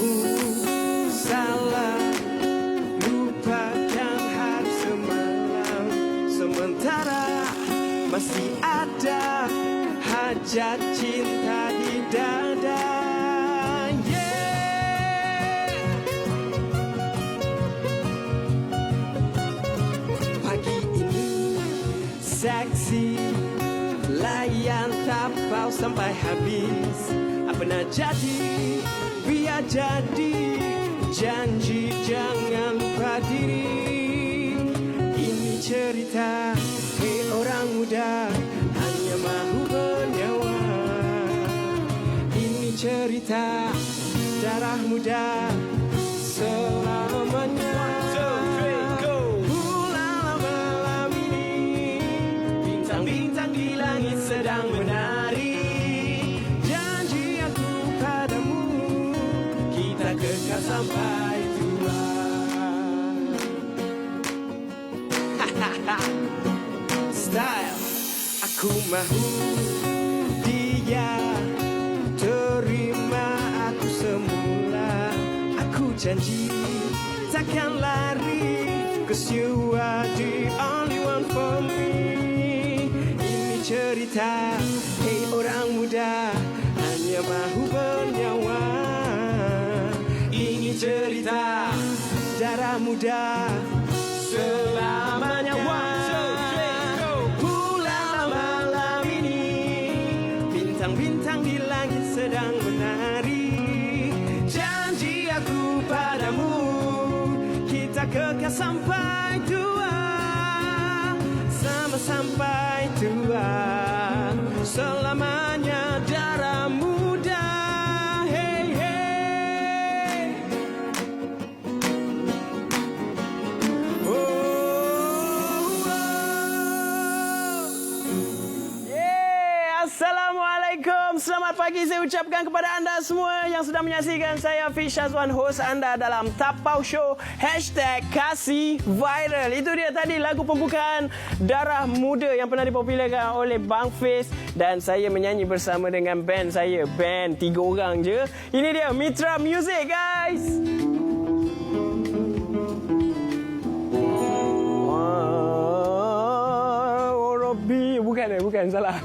mahu salah, lupakan hari semalam. Sementara masih ada hajat cinta di dada. Pagi ini seksi, layan tapau sampai habis. Apa nak jadi, biar jadi. Janji jangan lupa diri. Ini cerita, hei orang muda, hanya mahu bernyawa. Ini cerita, darah muda selamanya. Bulan malam ini, bintang-bintang di langit sedang menari. Janji aku padamu, kita kekal sampai tua. Style, aku mahu dia terima aku semula. Aku janji takkan lari, 'cause you are the only one for me. Ini cerita, hei orang muda, hanya mahu bernyawa. Ini cerita, darah muda selamanya. Bulan malam ini, bintang-bintang di langit sedang menari. Janji aku padamu, kita kekal sampai tua. Sama sampai tua, selamanya darah muda. Hey, hey. Oh, oh. Assalamualaikum. Selamat pagi saya ucapkan kepada anda semua yang sedang menyaksikan saya Fiz Shazwan, host anda dalam Tapau Show #Kasih Viral. Itu dia tadi lagu pembukaan Darah Muda yang pernah dipopularkan oleh Bang Fiz, dan saya menyanyi bersama dengan band saya. Band 3 orang je. Ini dia Mitra Music, guys. Bukan salah.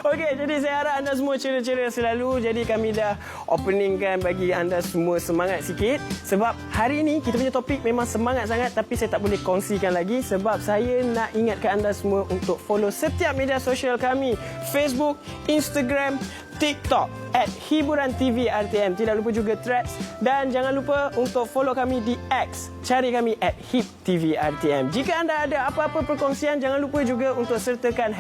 Okey, jadi saya harap anda semua ceria-ceria selalu. Jadi kami dah openingkan bagi anda semua semangat sikit. Sebab hari ini kita punya topik memang semangat sangat, tapi saya tak boleh kongsikan lagi sebab saya nak ingatkan anda semua untuk follow setiap media sosial kami. Facebook, Instagram, TikTok @Hiburan TV RTM. Tidak lupa juga Threads, dan jangan lupa untuk follow kami di X. Cari kami @Hib TV RTM. Jika anda ada apa-apa perkongsian, jangan lupa juga untuk sertakan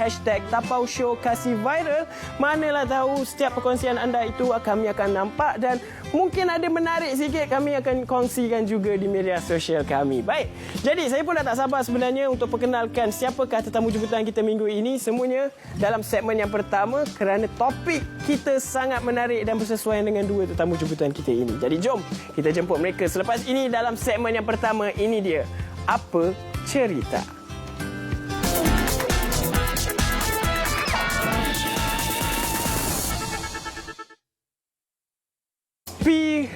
#Tapau Show Kasih Viral. Manalah tahu setiap perkongsian anda itu kami akan nampak, dan mungkin ada menarik sikit, kami akan kongsikan juga di media sosial kami. Baik, jadi saya pun dah tak sabar sebenarnya untuk perkenalkan siapakah tetamu jemputan kita minggu ini. Semuanya dalam segmen yang pertama, kerana topik kita sangat menarik dan bersesuaian dengan dua tetamu jemputan kita ini. Jadi jom kita jemput mereka selepas ini dalam segmen yang pertama. Ini dia, Apa Cerita.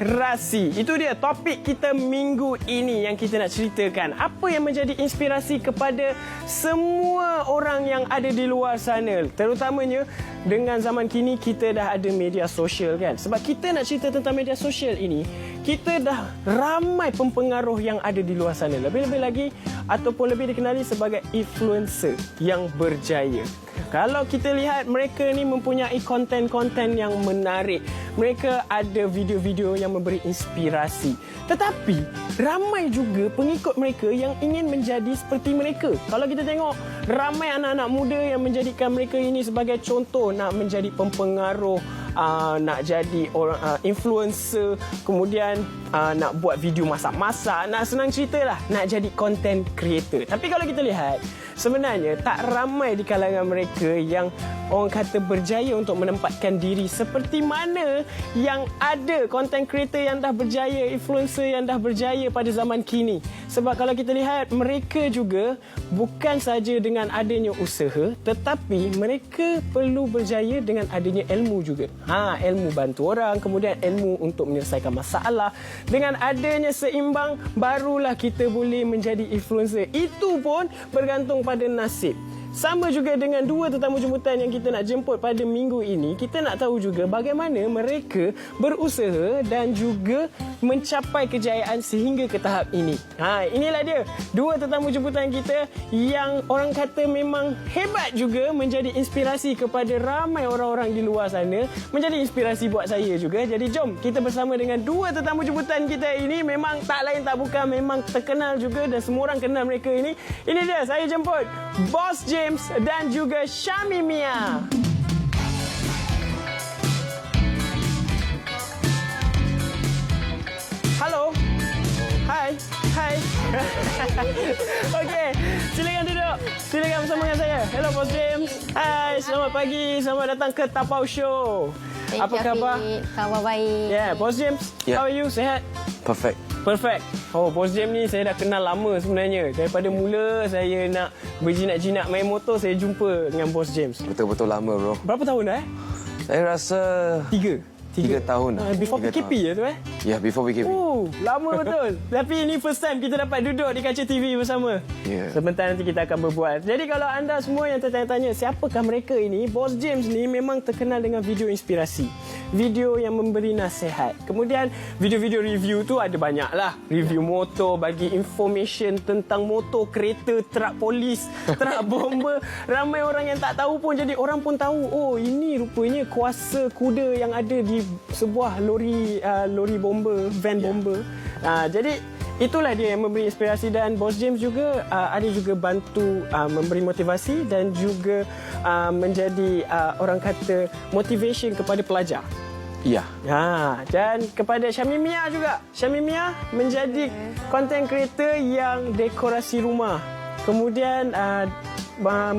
Inspirasi. Itu dia topik kita minggu ini yang kita nak ceritakan. Apa yang menjadi inspirasi kepada semua orang yang ada di luar sana. Terutamanya dengan zaman kini kita dah ada media sosial, kan. Sebab kita nak cerita tentang media sosial ini, kita dah ramai pempengaruh yang ada di luar sana. Lebih-lebih lagi ataupun lebih dikenali sebagai influencer yang berjaya. Kalau kita lihat, mereka ni mempunyai konten-konten yang menarik. Mereka ada video-video yang memberi inspirasi. Tetapi ramai juga pengikut mereka yang ingin menjadi seperti mereka. Kalau kita tengok, ramai anak-anak muda yang menjadikan mereka ini sebagai contoh, nak menjadi pempengaruh, nak jadi orang influencer, kemudian nak buat video masak-masak, nak senang ceritalah, nak jadi content creator. Tapi kalau kita lihat, sebenarnya tak ramai di kalangan mereka yang orang kata berjaya untuk menempatkan diri seperti mana yang ada content creator yang dah berjaya, influencer yang dah berjaya pada zaman kini. Sebab kalau kita lihat, mereka juga bukan saja dengan adanya usaha, tetapi mereka perlu berjaya dengan adanya ilmu juga. Ilmu bantu orang, kemudian ilmu untuk menyelesaikan masalah. Dengan adanya seimbang, barulah kita boleh menjadi influencer. Itu pun bergantung pada nasib. Sama juga dengan dua tetamu jemputan yang kita nak jemput pada minggu ini, kita nak tahu juga bagaimana mereka berusaha dan juga mencapai kejayaan sehingga ke tahap ini. Inilah dia dua tetamu jemputan kita yang orang kata memang hebat juga, menjadi inspirasi kepada ramai orang-orang di luar sana, menjadi inspirasi buat saya juga. Jadi jom kita bersama dengan dua tetamu jemputan kita ini, memang tak lain tak bukan, memang terkenal juga dan semua orang kenal mereka ini. Ini dia, saya jemput Boss James dan juga Syami Mia. Halo. Hai. Okey, silakan duduk. Silakan bersama dengan saya. Hello Boss James. Hai, selamat pagi. Selamat datang ke Tapau Show. Apa khabar? Khabar baik. Boss James. How are you? Sehat? Perfect. Oh, Boss James ni saya dah kenal lama sebenarnya. Daripada mula saya nak berjinak-jinak main motor, saya jumpa dengan Boss James. Betul-betul lama, bro. Berapa tahun dah? Saya rasa... 3 tahun. Before PKP tu Ya, before PKP. Lama betul. Tapi ini first time kita dapat duduk di kaca TV bersama. Sebentar nanti kita akan berbual. Jadi kalau anda semua yang tertanya-tanya siapakah mereka ini, Boss James ni memang terkenal dengan video inspirasi. Video yang memberi nasihat. Kemudian video-video review tu ada banyak lah. Review motor, bagi information tentang motor, kereta, truk polis, truk bomba. Ramai orang yang tak tahu pun jadi orang pun tahu. Oh, ini rupanya kuasa kuda yang ada di sebuah lori bomba, van bomba. Jadi itulah dia yang memberi inspirasi, dan Boss James juga ada juga bantu memberi motivasi dan juga menjadi orang kata motivation kepada pelajar. Ya. Dan kepada Syami Mia juga. Syami Mia menjadi content creator yang dekorasi rumah. Kemudian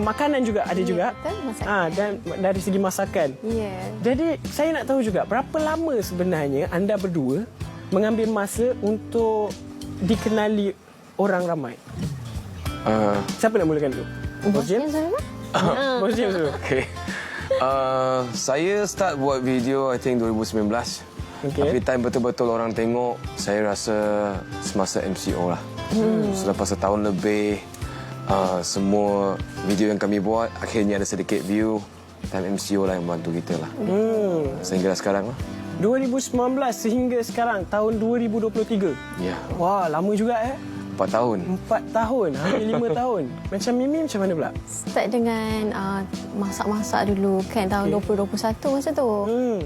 makanan juga ada juga. Dan dari segi masakan. Jadi saya nak tahu juga berapa lama sebenarnya anda berdua mengambil masa untuk dikenali orang ramai. Siapa nak mulakan dulu? Boss James? Boss James dulu. Okay. Saya start buat video I think 2019. Tapi time betul-betul orang tengok, saya rasa semasa MCO lah. Selepas setahun lebih, semua video yang kami buat akhirnya ada sedikit view. Time MCO lah yang bantu kita lah. Sehingga sekarang lah. 2019 sehingga sekarang, tahun 2023. Ya. Wah, lama juga 4 tahun. 4 tahun, hampir 5 tahun. Macam Mimi macam mana pula? Start dengan masak-masak dulu kan, tahun 2021 masa tu.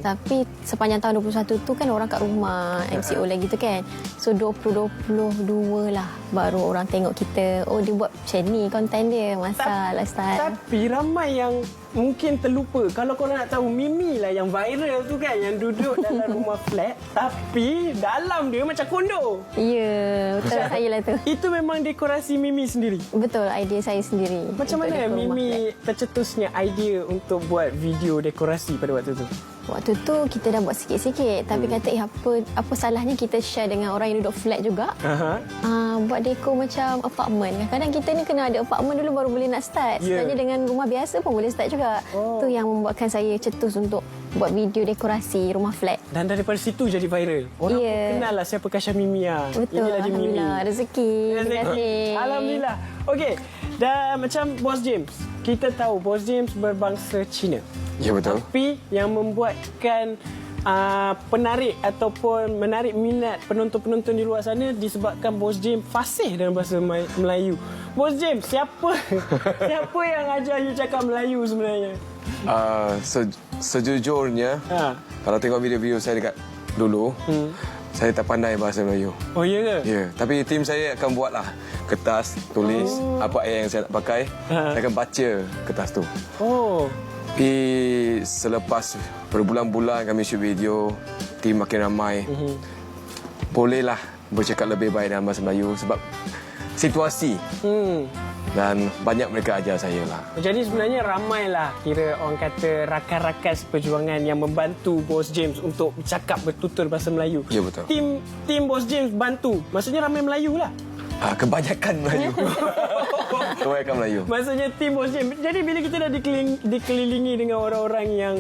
Tapi sepanjang tahun 2021 tu kan orang kat rumah, MCO lagi tu kan. So 2022 lah baru orang tengok kita. Oh, dia buat macam ni konten dia, masak, lifestyle. Tapi ramai yang mungkin terlupa. Kalau korang nak tahu, Mimi lah yang viral tu kan, yang duduk dalam rumah flat tapi dalam dia macam kondo. Ya, betul. Saya lah tu. Itu memang dekorasi Mimi sendiri? Betul, idea saya sendiri. Macam mana Mimi tercetusnya idea untuk buat video dekorasi pada waktu tu? Waktu tu kita dah buat sikit-sikit, tapi kata apa salahnya kita share dengan orang yang duduk flat juga. Buat dekor macam apartment. Kadang-kadang kita ni kena ada apartment dulu baru boleh nak start. Sebenarnya dengan rumah biasa pun boleh start juga. Tu yang membuatkan saya cetus untuk buat video dekorasi rumah flat. Dan daripada situ jadi viral. Orang pun kenal lah siapakah Syami Mia. Betul, inilah dia Mimi. Rezeki. Terima kasih. Alhamdulillah. Okey, dan macam Boss James, kita tahu Boss James berbangsa Cina. Ya, betul. Tapi yang membuatkan penarik ataupun menarik minat penonton-penonton di luar sana disebabkan Boss James fasih dalam bahasa Melayu. Boss James, siapa yang ajar you cakap Melayu sebenarnya? Sejujurnya, kalau tengok video-video saya dekat dulu, saya tak pandai bahasa Melayu. Oh, iya ke? Ya, tapi tim saya akan buatlah kertas, tulis apa ayat yang saya nak pakai. Saya akan baca kertas tu. Tapi selepas berbulan-bulan kami shoot video, tim makin ramai. Bolehlah bercakap lebih baik dalam bahasa Melayu sebab situasi. Dan banyak mereka ajar saya lah. Jadi sebenarnya ramailah kira orang kata rakan-rakan seperjuangan yang membantu Bos James untuk bercakap bertutur bahasa Melayu. Ya, betul. Tim Bos James bantu. Maksudnya ramai Melayu lah. Kebanyakan Melayu. Kebanyakan Melayu. Maksudnya tim Bos James. Jadi bila kita dah dikelilingi dengan orang-orang yang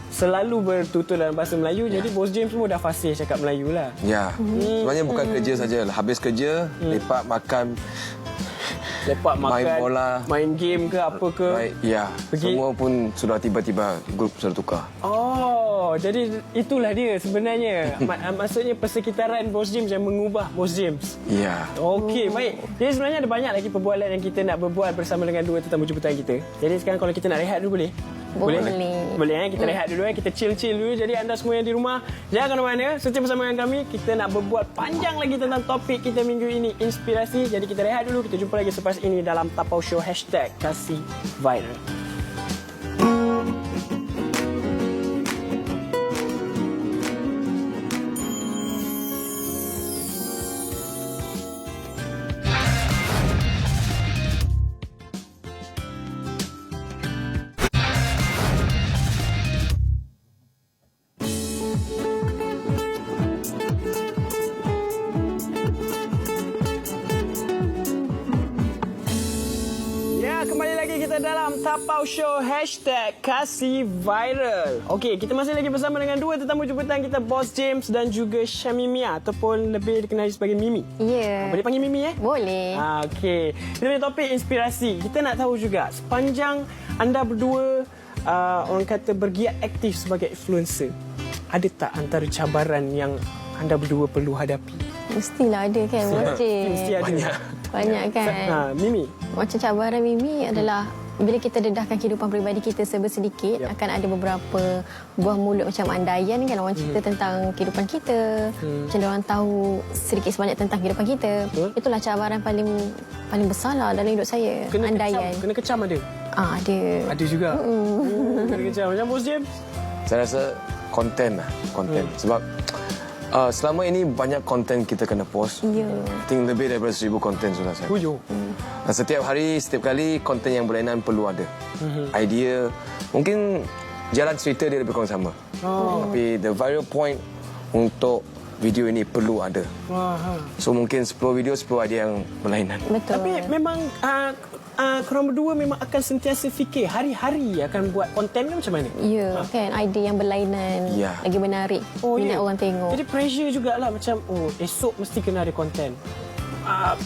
selalu bertutur dalam bahasa Melayu, jadi Bos James semua dah fasih cakap Melayu lah. Ya, sebenarnya bukan kerja saja. Habis kerja, lepak makan, main bola, main game ke apa ke. Ya, semua pun sudah tiba-tiba grup sudah tukar. Oh, jadi itulah dia sebenarnya. Maksudnya persekitaran Bos James yang mengubah Bos James. Ya. Okey, baik. Jadi sebenarnya ada banyak lagi perbualan yang kita nak berbual bersama dengan dua tetamu jemputan kita. Jadi sekarang kalau kita nak rehat dulu boleh? Boleh kita rehat dulu, kita chill dulu. Jadi anda semua yang di rumah, jangan ke mana-mana, setia bersama dengan kami. Kita nak berbual panjang lagi tentang topik kita minggu ini, inspirasi. Jadi kita rehat dulu, kita jumpa lagi selepas ini dalam Tapau Show #KasihViral. Kembali lagi kita dalam Tapau Show #KasihViral. Okey, kita masih lagi bersama dengan dua tetamu jemputan kita, Bos James dan juga Syamimia ataupun lebih dikenali sebagai Mimi. Ya. Boleh panggil Mimi Boleh. Okey. Kita punya topik inspirasi. Kita nak tahu juga sepanjang anda berdua orang kata bergiat aktif sebagai influencer, ada tak antara cabaran yang anda berdua perlu hadapi? Mestilah ada kan, Mesti ada. Banyak kan. Mimi. Macam cabaran Mimi adalah bila kita dedahkan kehidupan peribadi kita serba sedikit, akan ada beberapa buah mulut macam andaian kan, orang cerita tentang kehidupan kita, macam orang tahu sedikit sebanyak tentang kehidupan kita. Itulah cabaran paling besar lah dalam hidup saya. Andaian. Kena kecam ada? Ada. Ada juga. Kena kecam. Macam Bos James? Saya rasa konten. Sebab selama ini banyak konten kita kena post. Ya. I think lebih daripada 1000 konten sudah saya. Dan setiap hari, setiap kali konten yang berlainan perlu ada. Idea, mungkin jalan cerita dia lebih kurang sama. Tapi the viral point untuk video ini perlu ada. So mungkin 10 video, 10 idea yang berlainan. Betul. Tapi memang korang berdua memang akan sentiasa fikir hari-hari akan buat konten ke macam mana? Ya, kan idea yang berlainan, lagi menarik minat orang tengok. Jadi pressure jugalah macam esok mesti kena ada konten.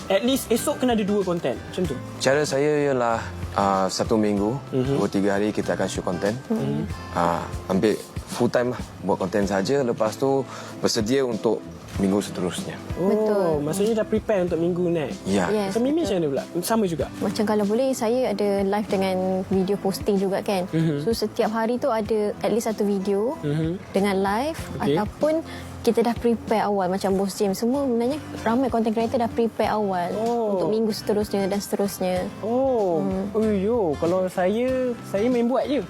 At least esok kena ada 2 konten macam tu. Cara saya ialah 1 minggu, 2-3 hari kita akan shoot konten. Ambil full time lah buat konten saja. Lepas tu bersedia untuk minggu seterusnya. Betul. Maksudnya dah prepare untuk minggu ni. Ya. Yes, macam Mimi macam mana pula? Sama juga? Macam kalau boleh, saya ada live dengan video posting juga kan. So setiap hari tu ada at least 1 video dengan live, ataupun kita dah prepare awal macam Bos James. Semua sebenarnya ramai content creator dah prepare awal untuk minggu seterusnya dan seterusnya. Kalau saya main buat je.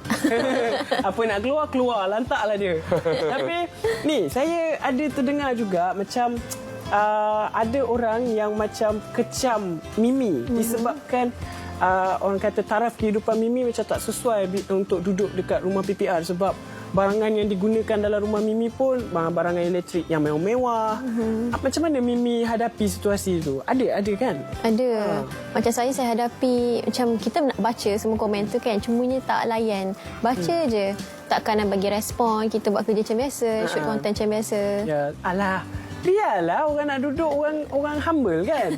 Apa nak keluar, lantaklah dia. Tapi ni, saya ada terdengar juga macam ada orang yang macam kecam Mimi disebabkan orang kata taraf kehidupan Mimi macam tak sesuai untuk duduk dekat rumah PPR, sebab barangan yang digunakan dalam rumah Mimi pun barangan elektrik yang mewah-mewah. Macam mana Mimi hadapi situasi itu? Ada kan? Ada. Macam saya hadapi, macam kita nak baca semua komen tu kan, cumanya tak layan. Baca je. Takkan nak bagi respon, kita buat kerja macam biasa, shoot konten macam biasa. Ya, alah. Biarlah orang nak duduk, orang humble kan.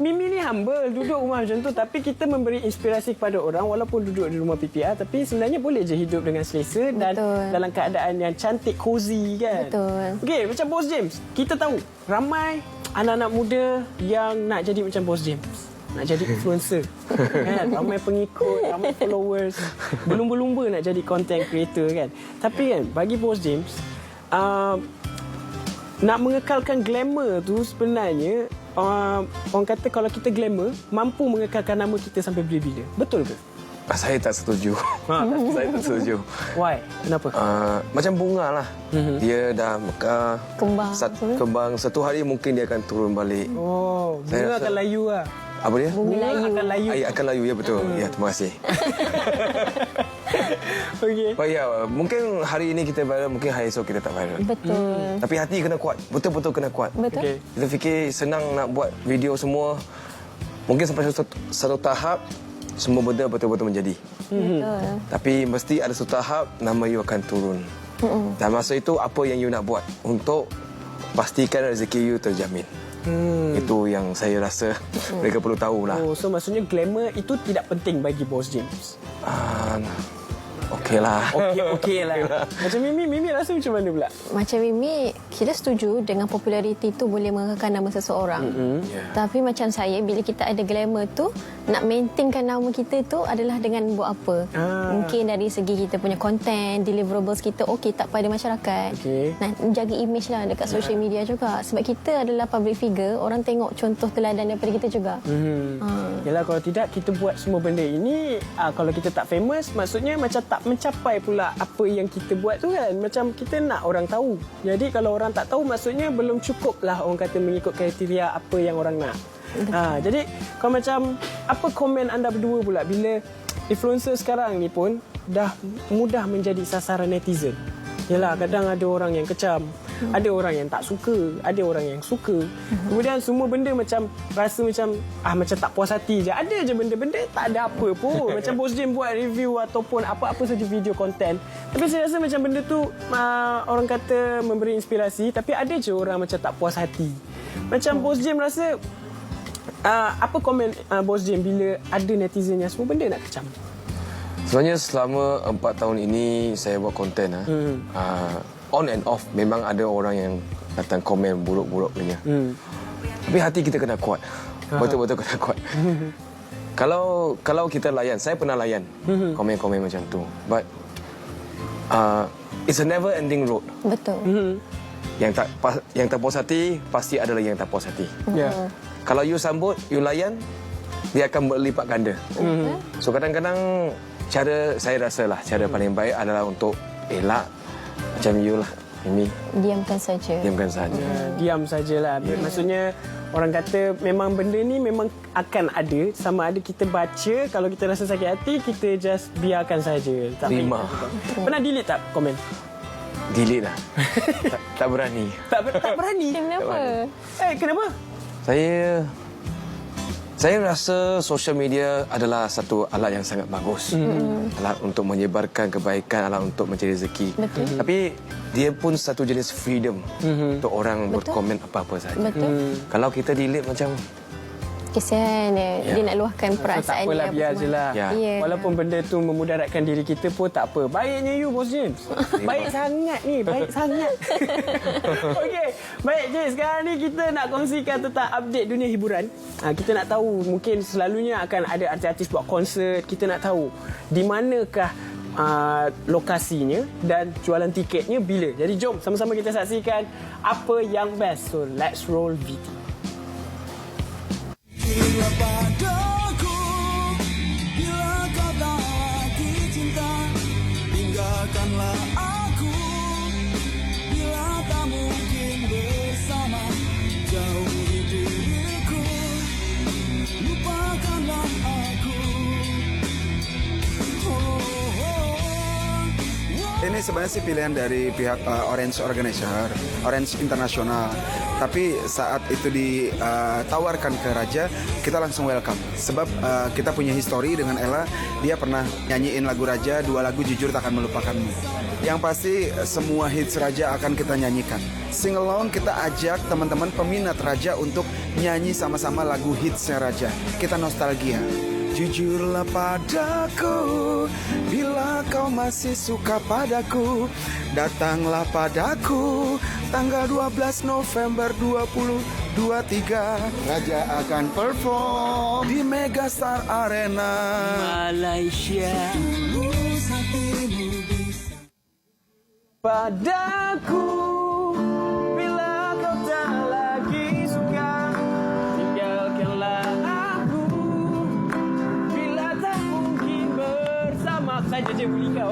Mimi ni humble, duduk rumah macam tu, tapi kita memberi inspirasi kepada orang walaupun duduk di rumah PPR, tapi sebenarnya boleh je hidup dengan selesa dan dalam keadaan yang cantik, cozy kan. Betul. Okey, macam Bos James, kita tahu ramai anak-anak muda yang nak jadi macam Bos James. Nak jadi influencer. Kan? Ramai pengikut, ramai followers. Berlumba-lumba nak jadi content creator kan. Tapi kan, bagi Bos James, nak mengekalkan glamour tu sebenarnya orang kata kalau kita glamour mampu mengekalkan nama kita sampai bila-bila. Betul ke? Saya tak setuju. Saya tak setuju. Why? Kenapa? Macam bunga lah. Dia dah mekar, Kembang. kembang. Satu hari mungkin dia akan turun balik. Bunga akan layu lah. Apa dia? Bumi layu. Akan layu. Air akan layu, ya betul. Ya, terima kasih. Okey. Oh ya, mungkin hari ini kita viral, mungkin hari esok kita tak viral. Betul. Tapi hati kena kuat, betul-betul kena kuat. Betul. Okey. Kita fikir senang nak buat video semua. Mungkin sampai satu tahap, semua benda betul-betul menjadi. Betul. Tapi mesti ada satu tahap, nama you akan turun. Dan masa itu, apa yang you nak buat untuk pastikan rezeki you terjamin. Itu yang saya rasa mereka perlu tahu lah. Oh, so maksudnya glamour itu tidak penting bagi Boss James. Okey lah. Okey lah. Macam Mimi rasa macam mana pula? Macam Mimi, kita setuju dengan populariti tu boleh mengekalkan nama seseorang. Yeah. Tapi macam saya, bila kita ada glamour tu, nak maintainkan nama kita tu adalah dengan buat apa. Mungkin dari segi kita punya content, deliverables kita okey tak pada masyarakat. Okey. Nah, jaga image lah dekat social media juga. Sebab kita adalah public figure, orang tengok contoh teladan daripada kita juga. Yalah, kalau tidak kita buat semua benda ini, kalau kita tak famous, maksudnya macam tak mencapai pula apa yang kita buat tu kan. Macam kita nak orang tahu. Jadi kalau orang tak tahu, maksudnya belum cukup lah orang kata mengikut kriteria apa yang orang nak. Jadi kalau macam, apa komen anda berdua pula bila influencer sekarang ni pun dah mudah menjadi sasaran netizen? Yalah, kadang ada orang yang kecam, ada orang yang tak suka, ada orang yang suka. Kemudian semua benda macam rasa macam macam tak puas hati je. Ada je benda-benda tak ada apa pun. Macam Boss James buat review ataupun apa-apa saja video konten. Tapi saya rasa macam benda tu orang kata memberi inspirasi, tapi ada je orang macam tak puas hati. Macam Boss James rasa apa komen Boss James bila ada netizen yang semua benda nak kecam? Sebenarnya selama 4 tahun ini saya buat konten on and off memang ada orang yang datang komen buruk-buruk punya. Tapi hati kita kena kuat. Betul-betul kena kuat. Kalau kita layan, saya pernah layan komen-komen macam tu. But it's a never ending road. Betul. Yang tak puas hati pasti ada lagi yang tak puas hati. Yeah. Kalau you sambut, you layan, dia akan berlipat ganda. So kadang-kadang saya rasa cara paling baik adalah untuk elak macam you lah, Mimi. Diamkan saja. Diamkan saja. Diam sajalah. Maksudnya orang kata memang benda ni memang akan ada, sama ada kita baca, kalau kita rasa sakit hati kita just biarkan saja. Tak Terima. Pernah delete tak komen? Delete lah. tak berani. Tak berani. Kenapa? Kenapa? Saya rasa social media adalah satu alat yang sangat bagus. Alat untuk menyebarkan kebaikan, alat untuk mencari rezeki. Tapi dia pun satu jenis freedom untuk orang berkomen apa-apa saja. Kalau kita delete macam Kesian dia nak luahkan perasaan tak apalah, dia. biar je lah. Ya. Walaupun benda tu memudaratkan diri kita pun tak apa. Baiknya you, Boss James. Baik sangat ni, baik sangat. Okey, baik James. Sekarang ni kita nak kongsikan tentang update dunia hiburan. Kita nak tahu, mungkin selalunya akan ada artis-artis buat konsert. Kita nak tahu di manakah lokasinya dan jualan tiketnya bila. Jadi jom sama-sama kita saksikan apa yang best. So let's roll video. Bila padaku, bila kau tak lagi cinta, tinggalkanlah aku. Bila tak mungkin bersama, jauhi diriku, lupakanlah aku. Ini sebenarnya sih pilihan dari pihak Orange Organizer, Orange International. Tapi saat itu ditawarkan ke Raja, kita langsung welcome. Sebab kita punya histori dengan Ella, dia pernah nyanyiin lagu Raja, 2 lagu Jujur Takkan Melupakanmu. Yang pasti semua hits Raja akan kita nyanyikan. Sing along kita ajak teman-teman peminat Raja untuk nyanyi sama-sama lagu hitsnya Raja. Kita nostalgia. Jujurlah padaku, bila kau masih suka padaku. Datanglah padaku, tanggal 12 November 2023. Raja akan perform di Megastar Arena Malaysia. Padaku, bila kau tak lagi suka, tinggalkanlah aku. Bila tak mungkin bersama, saja je bunyi kau.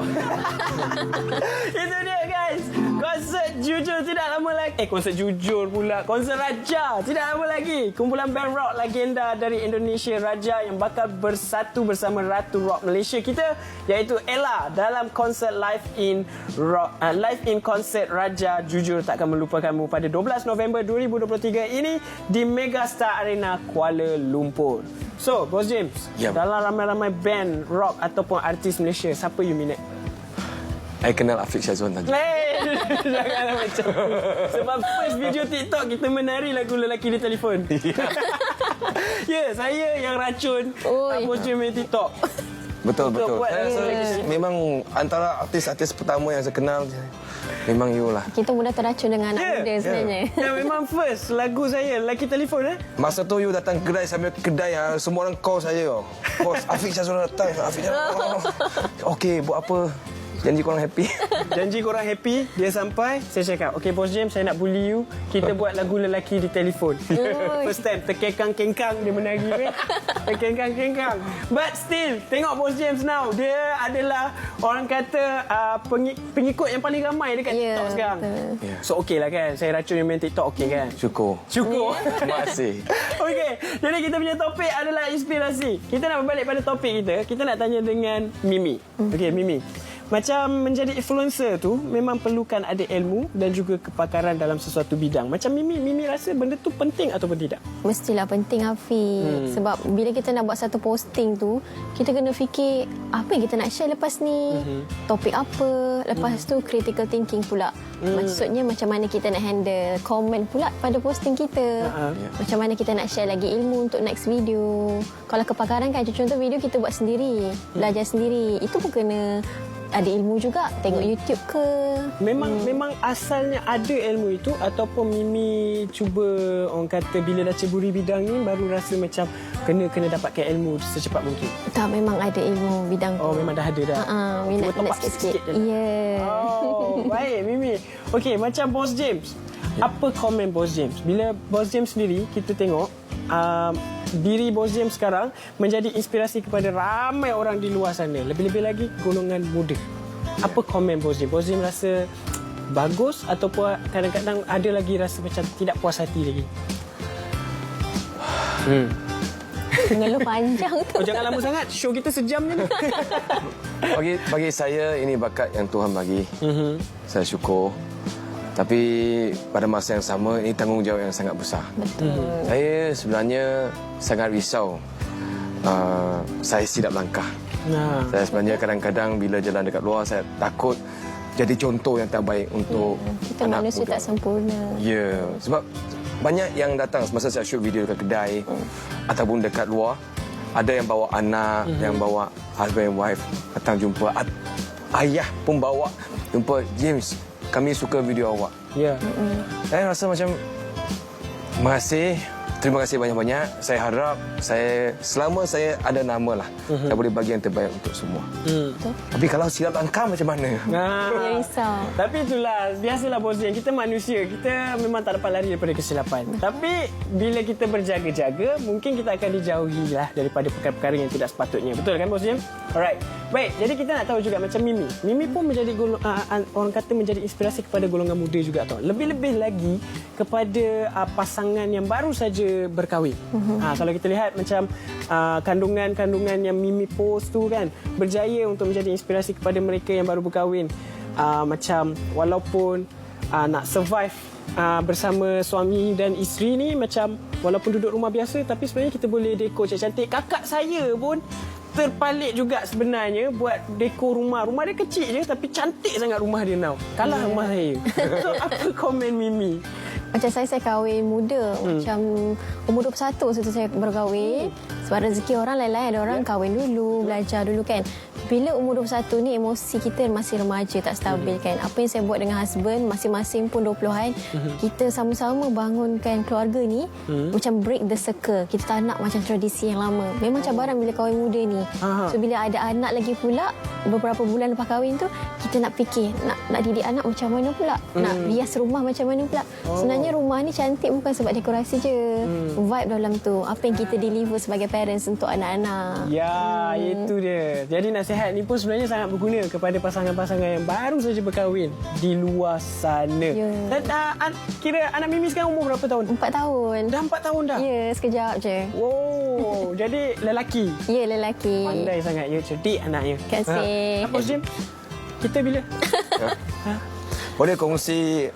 Itu dia guys, konsert Jujur tidak lama lagi. Konsert Jujur pula. Konsert Raja tidak lama lagi. Kumpulan band rock legenda dari Indonesia, Raja, yang bakal bersatu bersama Ratu Rock Malaysia kita, iaitu Ella, dalam konsert live in konsert Raja Jujur Takkan Melupakanmu pada 12 November 2023 ini di Megastar Arena Kuala Lumpur. So, Bos James, dalam ramai-ramai band rock ataupun artis Malaysia, siapa you minat? I kenal Afiq Syazwan tadi. Janganlah macam tu. Sebab first video TikTok kita menari lagu lelaki di telefon. Ya, saya yang racun Bos James main TikTok. Betul. Saya rasa memang antara artis-artis pertama yang saya kenal, memang you lah. Kita mudah terracun dengan anak muda sebenarnya. Ya, memang first lagu saya lelaki telefon. Masa tu you datang kedai, sambil kedai semua orang call saya. Bos, Afiq Syazwan datang. Afiq Syazwan. Okey, buat apa? Janji korang happy. Janji korang happy. Dia sampai, saya cakap, okey Bos James, saya nak bully you. Kita buat lagu lelaki di telefon. First time, terkengkang-kengkang dia menari. Terkengkang-kengkang. But still, tengok Bos James now. Dia adalah orang kata pengikut yang paling ramai dekat TikTok sekarang. So okey lah kan, saya racun yang main TikTok, okey kan? Syukur. Terima kasih. Okey, jadi kita punya topik adalah inspirasi. Kita nak berbalik pada topik kita. Kita nak tanya dengan Mimi. Okey, Mimi. Macam menjadi influencer tu memang perlukan ada ilmu dan juga kepakaran dalam sesuatu bidang. Macam Mimi rasa benda tu penting ataupun tidak? Mestilah penting, Hafiz. Sebab bila kita nak buat satu posting tu, kita kena fikir apa yang kita nak share lepas ni, topik apa, lepas tu critical thinking pula. Maksudnya macam mana kita nak handle komen pula pada posting kita. Macam mana kita nak share lagi ilmu untuk next video. Kalau kepakaran kan, contoh video kita buat sendiri, belajar sendiri, itu pun kena ada ilmu juga, tengok YouTube ke. Memang asalnya ada ilmu itu ataupun Mimi cuba orang kata bila dah ceburi bidang ni baru rasa macam kena dapatkan ilmu secepat mungkin? Tak, memang ada ilmu bidang tu. Oh, memang dah ada dah. Minat sikit-sikit. Ya. Oh, baik Mimi. Okey, macam Bos James. Apa komen Bos James? Bila Bos James sendiri kita tengok diri Bos James sekarang menjadi inspirasi kepada ramai orang di luar sana. Lebih-lebih lagi golongan muda. Apa komen Bos James? Bos James rasa bagus ataupun kadang-kadang ada lagi rasa macam tidak puas hati lagi? Mengeluh panjang tu. Oh, jangan lama sangat. Show kita sejam je ni. Bagi saya ini bakat yang Tuhan bagi. Saya syukur. Tapi pada masa yang sama ini tanggungjawab yang sangat besar. Betul. Saya sebenarnya sangat risau. Saya silap langkah. Saya sebenarnya kadang-kadang bila jalan dekat luar saya takut jadi contoh yang tak baik untuk kita anak manusia muda. tak sempurna. Ya, sebab banyak yang datang semasa saya shoot video dekat kedai ataupun dekat luar, ada yang bawa anak, yang bawa husband and wife datang jumpa, ayah pun bawa jumpa, James, kami suka video awak. Ya. Saya rasa macam terima kasih banyak-banyak. Saya harap selama saya ada nama lah, saya boleh bagi yang terbaik untuk semua. Tapi kalau silap langkah macam mana? Dia risau. Tapi itulah, biasalah Bos James, kita manusia, kita memang tak dapat lari daripada kesilapan. Tapi bila kita berjaga-jaga, mungkin kita akan dijauhi lah daripada perkara-perkara yang tidak sepatutnya. Betul kan Bos James? Alright. Baik, jadi kita nak tahu juga macam Mimi. Mimi pun menjadi orang kata menjadi inspirasi kepada golongan muda juga tau. Lebih-lebih lagi kepada pasangan yang baru saja berkahwin. Kalau kita lihat macam kandungan-kandungan yang Mimi post tu kan, berjaya untuk menjadi inspirasi kepada mereka yang baru berkahwin. Macam walaupun nak survive bersama suami dan isteri ni, macam walaupun duduk rumah biasa tapi sebenarnya kita boleh dekor cantik-cantik. Kakak saya pun terpalit juga sebenarnya buat dekor rumah. Rumah dia kecil je tapi cantik sangat rumah dia now. Kalah rumah saya. So apa komen Mimi? Macam saya kahwin muda. Macam umur 21 waktu saya berkahwin. Sebab rezeki orang lain-lain. Ada orang kahwin dulu, belajar dulu kan. Bila umur 21 ni emosi kita masih remaja, tak stabil kan. Apa yang saya buat dengan husband, masing-masing pun 20-an. Kita sama-sama bangunkan keluarga ni. Macam break the circle. Kita tak nak macam tradisi yang lama. Memang cabaran bila kahwin muda ni. So bila ada anak lagi pula, beberapa bulan lepas kahwin tu, kita nak fikir, nak didik anak macam mana pula. Nak rias rumah macam mana pula. Sebenarnya rumah ni cantik bukan sebab dekorasi je. Vibe dalam tu. Apa yang kita deliver sebagai parents untuk anak-anak. Ya, itu dia. Jadi nasihat nasihat ni pun sebenarnya sangat berguna kepada pasangan-pasangan yang baru saja berkahwin di luar sana. Dan, kira anak Mimi sekarang umur berapa tahun? 4 tahun. Dah 4 tahun dah? Ya, sekejap je. Wow, jadi lelaki. Ya, lelaki. Pandai sangat ya, cerdik anaknya. Terima kasih. Apa Jim? Kita bila? Boleh kongsi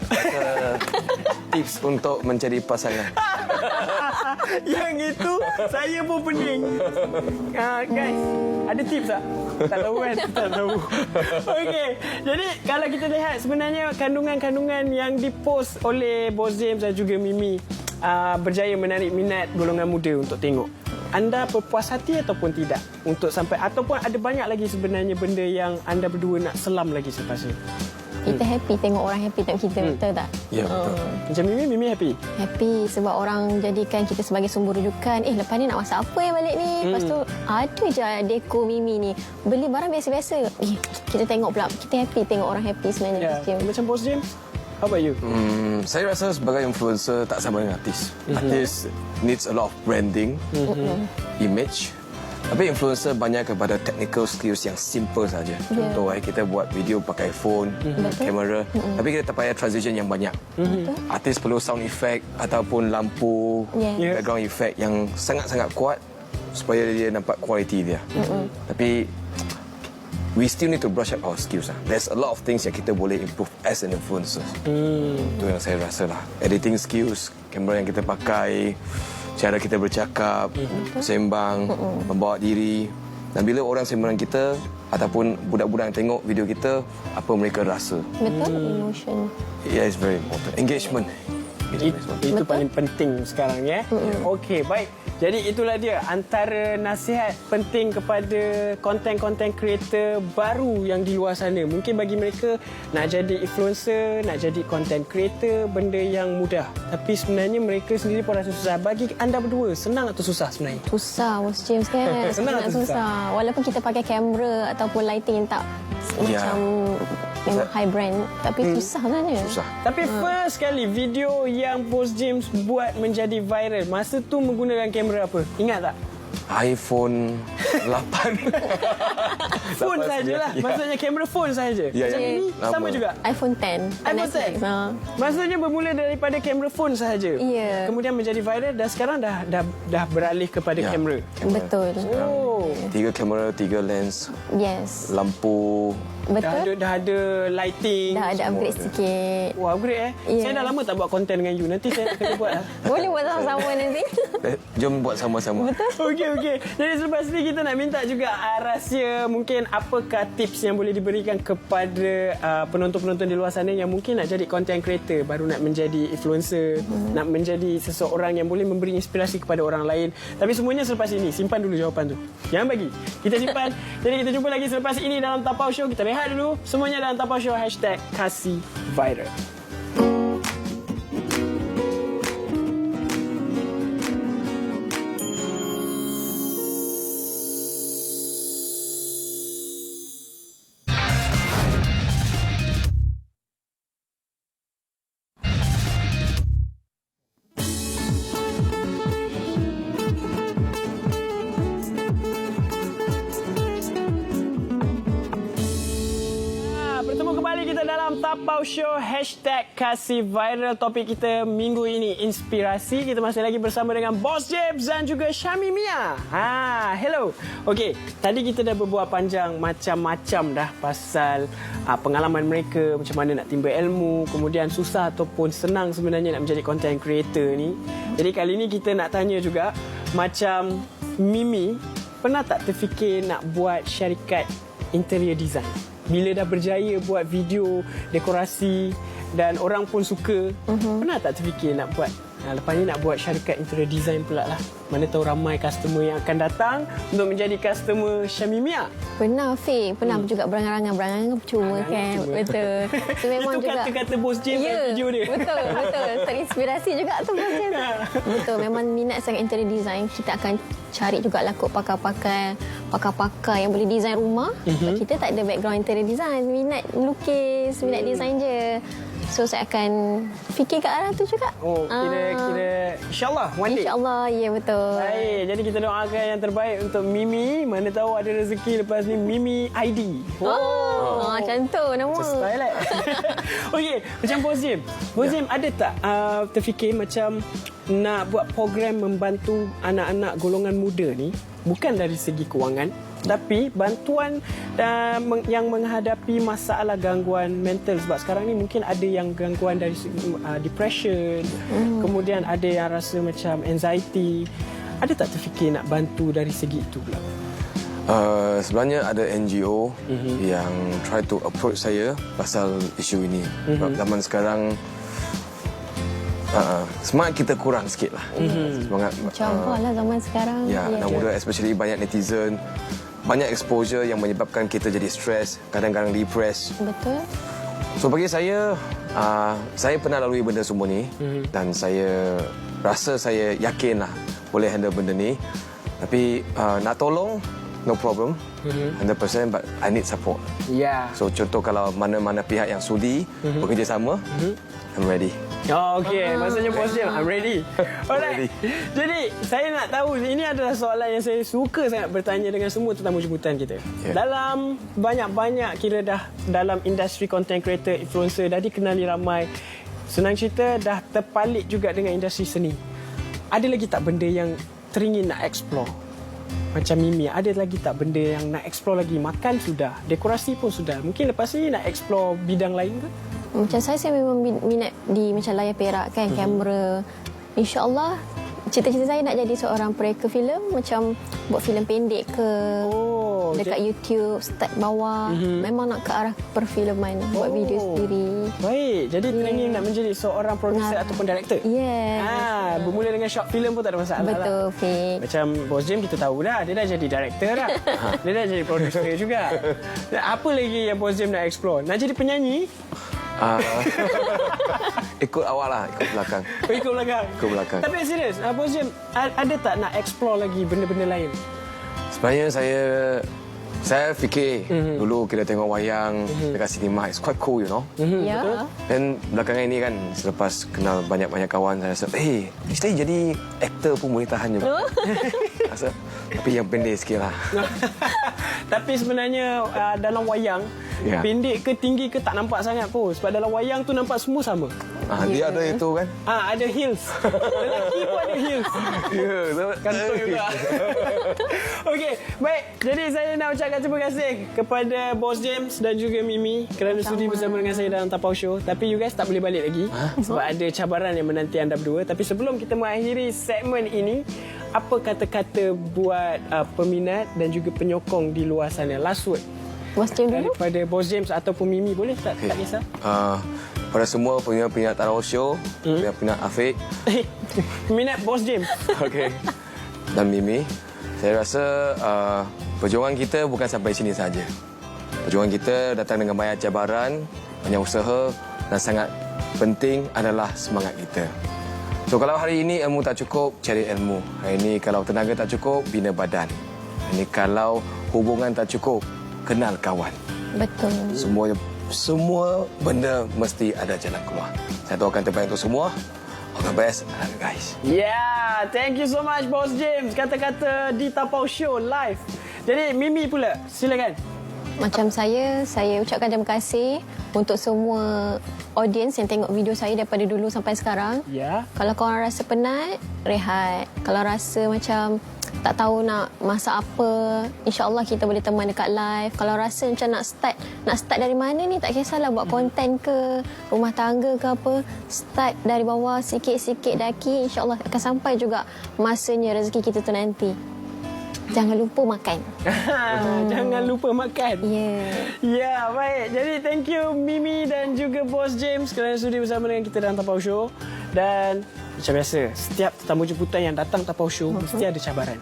tips untuk mencari pasangan? Yang itu saya pun pening. Guys, ada tips tak? Tak tahu kan? Tak tahu. Okey, jadi kalau kita lihat sebenarnya kandungan-kandungan yang dipost oleh Bos James dan juga Mimi berjaya menarik minat golongan muda untuk tengok. Anda berpuas hati ataupun tidak untuk sampai, ataupun ada banyak lagi sebenarnya benda yang anda berdua nak selam lagi selepas ni? Kita happy tengok orang happy tengok kita, betul tak? Ya, betul. Macam Mimi happy? Happy sebab orang jadikan kita sebagai sumber rujukan. Lepas ni nak masak apa yang balik ni? Lepas tu ada je deko Mimi ni. Beli barang biasa-biasa. Kita tengok pula. Kita happy tengok orang happy sebenarnya. Macam Bos James? How about you? Saya rasa sebagai influencer tak sama dengan artis. Artis needs a lot of branding, image. Tapi influencer banyak kepada technical skills yang simple saja. Contoh kita buat video pakai phone, kamera. Tapi kita tak payah transition yang banyak. Artis perlu sound effect ataupun lampu, background effect yang sangat-sangat kuat supaya dia nampak kualiti dia. Tapi we still need to brush up our skills. There's a lot of things yang kita boleh improve as an influencer. Itu yang saya rasa lah. Editing skills, kamera yang kita pakai, cara kita bercakap, sembang, membawa diri. Dan bila orang sembang kita ataupun budak-budak yang tengok video kita, apa mereka rasa. Betul, emotion. Yeah, it's very important. Engagement. Itu paling penting sekarang ya. Okey, baik. Jadi itulah dia antara nasihat penting kepada konten-konten creator baru yang di luar sana. Mungkin bagi mereka nak jadi influencer, nak jadi content creator, benda yang mudah. Tapi sebenarnya mereka sendiri pun rasa susah. Bagi anda berdua, senang atau susah sebenarnya? Susah, Bos James kan? Senang atau susah? Walaupun kita pakai kamera ataupun lighting yang tak macam memang high brand, tapi susah sebenarnya. Susah. Tapi first kali video yang Bos James buat menjadi viral, masa tu menggunakan kamera apa? Ingat tak? iPhone 8. Phone sajalah. Maksudnya kamera phone saja. Ya, Macam ya. ini sama Lama. juga. iPhone 10. iPhone 10. Maksudnya bermula daripada kamera phone sahaja. Ya. Kemudian menjadi viral dan sekarang dah beralih kepada kamera. Betul. Oh. 3 kamera, 3 lens, Yes. lampu. Betul. Dah ada lighting. Dah ada upgrade sikit. Wah, upgrade Ya. Saya dah lama tak buat konten dengan you. Nanti saya nak kena buat lah. Boleh buat sama-sama nanti. Jom buat sama-sama. Okey. Jadi selepas ni kita nak minta juga rahsia, mungkin apakah tips yang boleh diberikan kepada penonton-penonton di luar sana yang mungkin nak jadi content creator, baru nak menjadi influencer, nak menjadi seseorang yang boleh memberi inspirasi kepada orang lain. Tapi semuanya selepas ini. Simpan dulu jawapan tu. Jangan bagi. Kita simpan. Jadi kita jumpa lagi selepas ini dalam Tapau Show. Kita rehat dulu. Semuanya dalam Tapau Show #KasihViral. Bertemu kembali kita dalam Tapau Show #KasihViral. Topik kita minggu ini inspirasi. Kita masih lagi bersama dengan Bos James dan juga Syami Mia. Hello. Okey, tadi kita dah berbual panjang macam-macam dah pasal pengalaman mereka, macam mana nak timba ilmu, kemudian susah ataupun senang sebenarnya nak menjadi content creator ni. Jadi kali ni kita nak tanya juga, macam Mimi, pernah tak terfikir nak buat syarikat interior design? Bila dah berjaya buat video dekorasi dan orang pun suka, pernah tak terfikir nak buat? Lepas ni nak buat syarikat interior design pula lah. Mana tahu ramai customer yang akan datang untuk menjadi customer Syami Mia. Pernah, Fik. Pernah juga berangan-angan percuma kan. Betul. So, memang itu juga kata-kata Bos James dalam video dia. Betul. Terinspirasi juga tu Bos James. Betul. Memang minat sangat interior design. Kita akan cari juga lah kot pakar-pakar yang boleh design rumah. Kita tak ada background interior design. Minat melukis, minat design je. So saya akan fikir ke arah tu juga. Oh, kira insyaAllah one day. InsyaAllah, ya betul. Baik, jadi kita doakan yang terbaik untuk Mimi. Mana tahu ada rezeki lepas ni Mimi ID. Macam tu nama. Style lah. Okey, macam Bos Jim. Bos Jim, ada tak terfikir macam nak buat program membantu anak-anak golongan muda ni, bukan dari segi kewangan, tapi bantuan yang menghadapi masalah gangguan mental, sebab sekarang ni mungkin ada yang gangguan dari segi depression, kemudian ada yang rasa macam anxiety. Ada tak terfikir nak bantu dari segi itu pula? Sebenarnya ada NGO yang try to approach saya pasal isu ini. Sebab zaman sekarang semangat kita kurang sikit lah. Semangat Campur lah zaman sekarang. ya, anak muda especially banyak netizen, banyak exposure yang menyebabkan kita jadi stres, kadang-kadang depressed. Betul. So bagi saya pernah lalui benda semua ni dan saya rasa saya yakin lah boleh handle benda ni. Tapi nak tolong, no problem, 100%, but I need support. Ya. So contoh kalau mana-mana pihak yang sudi bekerjasama, I'm ready. Oh, okey. Maksudnya Bos Jim, I'm ready. Alright. Jadi, saya nak tahu, ini adalah soalan yang saya suka sangat bertanya dengan semua tetamu jemputan kita. Yeah. Dalam banyak-banyak kira dah dalam industri content creator, influencer, dah dikenali ramai. Senang cerita, dah terpalit juga dengan industri seni. Ada lagi tak benda yang teringin nak explore? Macam Mimi, ada lagi tak benda yang nak explore lagi? Makan sudah, dekorasi pun sudah. Mungkin lepas ni nak explore bidang lain ke? Macam saya memang minat di macam layar perak kan, kamera. InsyaAllah, cita-cita saya nak jadi seorang pereker filem, macam buat filem pendek ke, dekat YouTube, start bawah. Memang nak ke arah perfilman, buat video sendiri. Baik, jadi teringin nak menjadi seorang producer ataupun director? Yeah. Bermula dengan short film pun tak ada masalah. Betul, lah. Fik. Macam Bos Jim kita tahu dah, dia dah jadi director dah. Dia dah jadi producer juga. Dan apa lagi yang Bos Jim nak explore? Nak jadi penyanyi? Ikut awal lah, ikut belakang. Ikut belakang? Ikut belakang. Tapi serius, Bos Jim, ada tak nak explore lagi benda-benda lain? Sebenarnya saya fikir dulu kita tengok wayang dekat sinema, it's quite cool, you know. Ya. Dan belakangan ini kan, selepas kenal banyak-banyak kawan, saya rasa, kita jadi aktor pun boleh tahan juga. Rasa, tapi yang pendek sikit lah. Tapi sebenarnya dalam wayang, pendek ke tinggi ke tak nampak sangat pun. Sebab dalam wayang tu nampak semua sama. Dia ada itu kan. Ada heels. Lelaki pun ada heels. Kantong juga. Okey, baik. Jadi saya nak ucapkan terima kasih kepada Bos James dan juga Mimi kerana sudi bersama dengan saya dalam Tapau Show. Tapi you guys tak boleh balik lagi sebab ada cabaran yang menanti anda berdua. Tapi sebelum kita mengakhiri segmen ini, apa kata-kata buat peminat dan juga penyokong di luar sana? Last word. Bos James dulu? Daripada Bos James ataupun Mimi, boleh tak? Tak kisah. Pada semua peminat Tapau Show, peminat Afiq, peminat Bos James. okay, dan Mimi, saya rasa perjuangan kita bukan sampai sini saja. Perjuangan kita datang dengan banyak cabaran, banyak usaha, dan sangat penting adalah semangat kita. So kalau hari ini ilmu tak cukup, cari ilmu. Hari ini kalau tenaga tak cukup, bina badan. Hari ini kalau hubungan tak cukup, kenal kawan. Betul. Semua benda mesti ada jalan keluar. Saya doakan terbaik untuk semua. All the best, guys. Yeah, thank you so much Bos James. Kata-kata di Tapau Show live. Jadi Mimi pula, silakan. Macam saya ucapkan terima kasih untuk semua audience yang tengok video saya daripada dulu sampai sekarang. Ya. Kalau korang rasa penat, rehat. Kalau rasa macam tak tahu nak masak apa, insya-Allah kita boleh teman dekat live. Kalau rasa macam nak start dari mana ni, tak kisahlah buat konten ke, rumah tangga ke apa, start dari bawah sikit-sikit daki, insya-Allah akan sampai juga masanya rezeki kita tu nanti. Jangan lupa makan. Jangan lupa makan. Ya, baik. Jadi thank you Mimi dan juga Bos James kerana sudi bersama dengan kita dalam Tapau Show. Dan macam biasa, setiap tetamu jemputan yang datang Tapau Show mesti ada cabaran.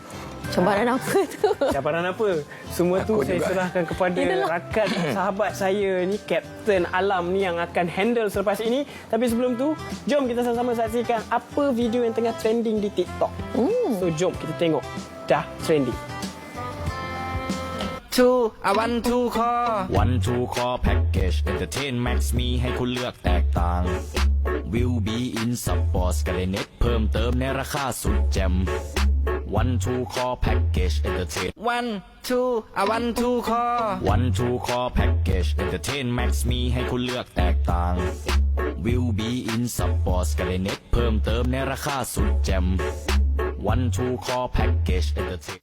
Cabaran apa tu? Cabaran apa? Semua tu saya serahkan kepada rakan sahabat saya ni, Kapten Alam ni yang akan handle selepas ini. Tapi sebelum tu, jom kita sama-sama saksikan apa video yang tengah trending di TikTok. So jom kita tengok. Dah trending. two one two call one two call package entertain max มีให้คุณเลือกแตกต่าง Will be in Sports กับเน็ตเพิ่มเติมในราคาสุดแจ่ม one two call package entertain one two call one two call package entertain max มีให้คุณเลือกแตกต่าง Will be in Sports กับเน็ตเพิ่มเติมในราคาสุดแจ่ม one two call package entertain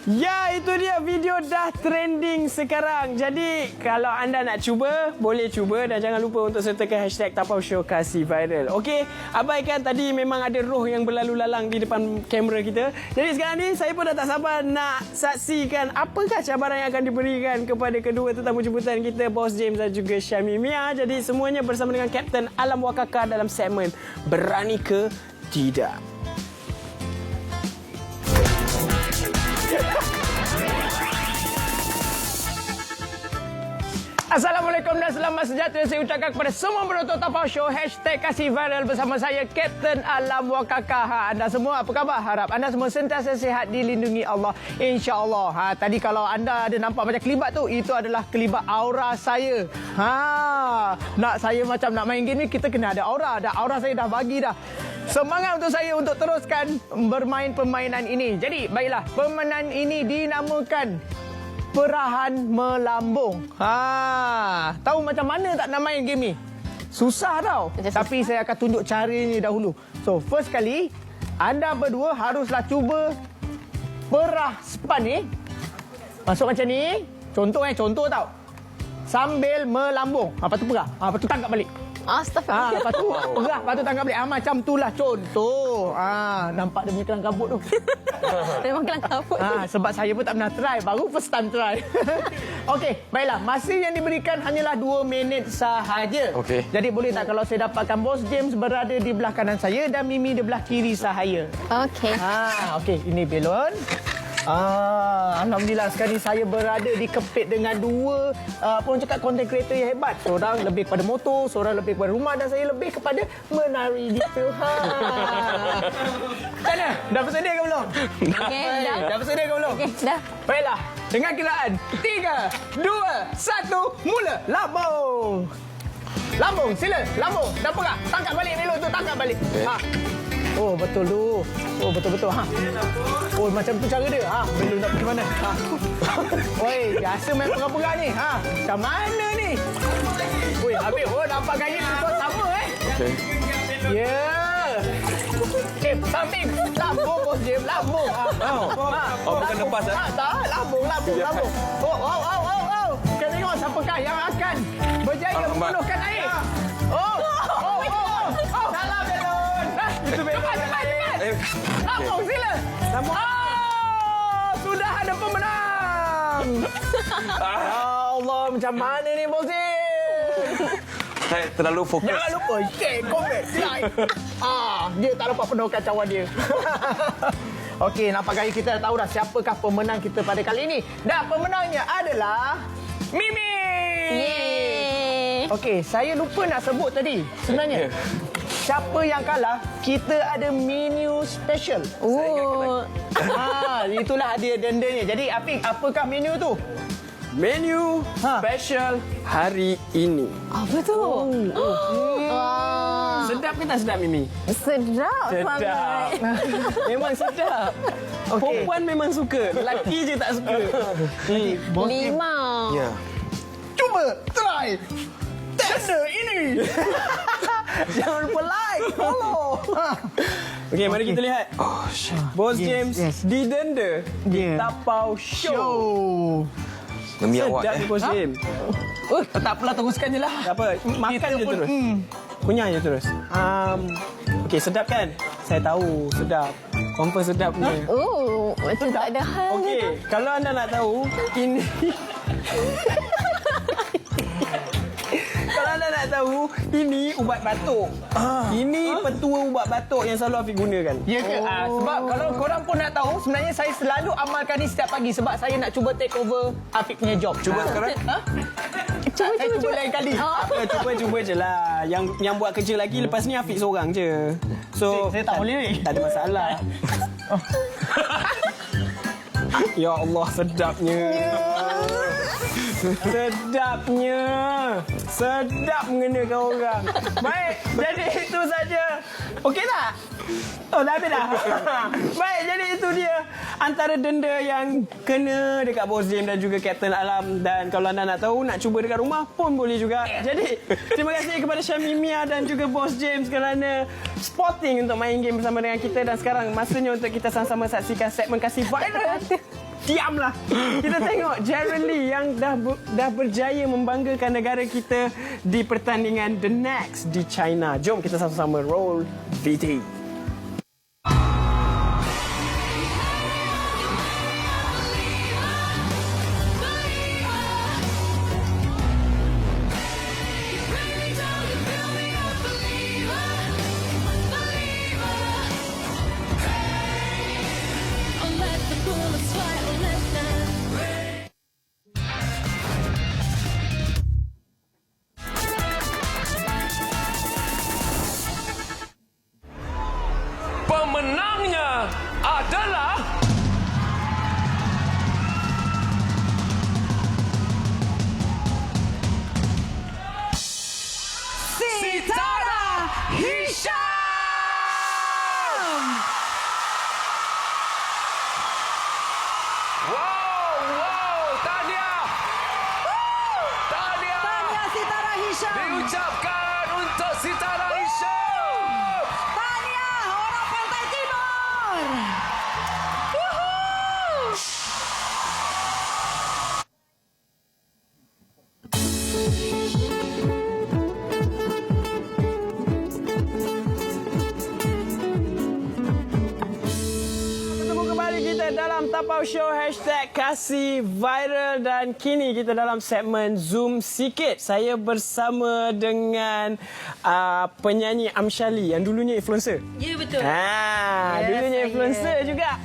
Ya, itu dia video dah trending sekarang. Jadi, kalau anda nak cuba, boleh cuba dan jangan lupa untuk sertakan hashtag Tapau Show Kasih Viral. Okey, abaikan tadi memang ada roh yang berlalu lalang di depan kamera kita. Jadi sekarang ni, saya pun dah tak sabar nak saksikan apakah cabaran yang akan diberikan kepada kedua tetamu jemputan kita, Boss James dan juga Syami Mia. Jadi, semuanya bersama dengan Kapten Alam Wakaka dalam segmen Berani ke Tidak. Assalamualaikum dan selamat sejahtera saya ucapkan kepada semua penonton Tapau Show hashtag Kasih Viral bersama saya Kapten Alam Wakaka. Anda semua apa khabar? Harap anda semua sentiasa sihat, dilindungi Allah insya-Allah. Tadi kalau anda ada nampak macam kelibat tu, itu adalah kelibat aura saya. Nak saya macam nak main game ni, kita kena ada aura. Aura saya dah bagi dah semangat untuk saya untuk teruskan bermain permainan ini. Jadi baiklah, permainan ini dinamakan Perahan Melambung. Tahu macam mana tak nak main game ni? Susah tau. Tapi saya akan tunjuk caranya dahulu. So, first kali, anda berdua haruslah cuba perah span ni. Masuk macam ni. Contoh tau. Sambil melambung. Lepas tu perah. Lepas tu tangkap balik. Astaghfirullah. Lepas tu perah, lepas tu tangkap balik. Macam tu lah contoh. Nampak dia punya kelang kabut tu. Memang kelang kabut. Sebab saya pun tak pernah try. Baru first time try. Okey, baiklah. Masa yang diberikan hanyalah 2 minit sahaja. Okey. Jadi boleh tak kalau saya dapatkan Boss James berada di belah kanan saya dan Mimi di belah kiri saya. Okey. Okey, ini belon. Alhamdulillah sekarang ni saya berada dikepit dengan 2 orang cakap content creator yang hebat. Seorang lebih kepada motor, seorang lebih kepada rumah dan saya lebih kepada menari gitu. Mana? Dah bersedia ke belum? Okey, dah. Dah bersedia ke belum? Okey, dah. Baiklah, dengan kiraan 3, 2, 1, mula. Lambung. Lambung, sila. Lambung. Dah perah. Tangkap balik belon tu, tangkap balik. Oh, betul tu. Oh, betul-betul. Oh, macam tu cara dia. Belum nak pergi mana. Oi, biasa main perang-perang ni. Macam mana ni? Oi, habis. Oh, nampak gaya tu sama Okey. Ya. Samping. Lambung, Bos Jim. Lambung. bukan lepas Tak, lambung. Oh. Kita tengok siapakah yang akan berjaya memenuhkan air. Salah belon. Itu belon. Lambung, sila. Sudah ada pemenang. Ya Allah, macam mana ni, Bos Jim? Saya terlalu fokus. Jangan lupa share, komen, like. Dia tak dapat penuh kacauan dia. Okey, nampak gaya kita dah tahu dah siapakah pemenang kita pada kali ini. Dan pemenangnya adalah Mimi. Yeay. Okey, saya lupa nak sebut tadi. Sebenarnya, siapa yang kalah, kita ada menu special. Itulah dia dendanya. Jadi, Afiq, apakah menu tu? Menu special hari ini. Apa tu? Sedap ke tak sedap, Mimi? Sedap sangat. Memang sedap. Perempuan memang suka. Lelaki je tak suka. 5. Ya. Cuba try tender ini. Jangan lupa like, follow. Okey, mari kita lihat. Boss James didenda di Tapau Show. Demi awak. Sedap ni, Boss James. Tak apalah, teruskan je lah. Tak apa, makan je terus. Kunyah je terus. Okey, sedap kan? Saya tahu, sedap. Confirm sedap ni. Macam tak ada hal. Okey, kalau anda nak tahu, ini... Kalau anda nak tahu, ini ubat batuk. Ini petua ubat batuk yang selalu Afiq gunakan. Ya ke? Sebab kalau korang pun nak tahu, sebenarnya saya selalu amalkan ni setiap pagi sebab saya nak cuba take over Afiq punya job. Cuba sekarang? Cuba lain kali. Cuba je lah. Yang buat kerja lagi, lepas ni Afiq seorang je. So, saya tak boleh. Tak ada masalah. Ya Allah, sedapnya. Sedapnya. Sedap mengenakan orang. Baik, jadi itu saja. Okey tak? Oh, dah habis dah. Baik, jadi itu dia antara denda yang kena dekat Bos James dan juga Kapten Alam. Dan kalau anda nak tahu, nak cuba dekat rumah pun boleh juga. Jadi, terima kasih kepada Syamimia dan juga Bos James kerana sporting untuk main game bersama dengan kita. Dan sekarang masanya untuk kita sama-sama saksikan segmen Kasih Viral. Diamlah. Kita tengok Gerald Lee yang dah berjaya membanggakan negara kita di pertandingan The Next di China. Jom kita sama-sama roll VT. Pemenangnya adalah Sitara Hisham. Wow, tahniah. Tahniah Sitara Hisham. diucapkan untuk Sitara Hisham. Tahniah orang Pantai Timur. Woohoo! Bertemu kembali kita dalam Tapau Show #Kasih Viral dan kini kita dalam segmen Zoom Sikit. Saya bersama dengan penyanyi Amshali yang dulunya influencer. Ya, betul. Dulunya influencer juga.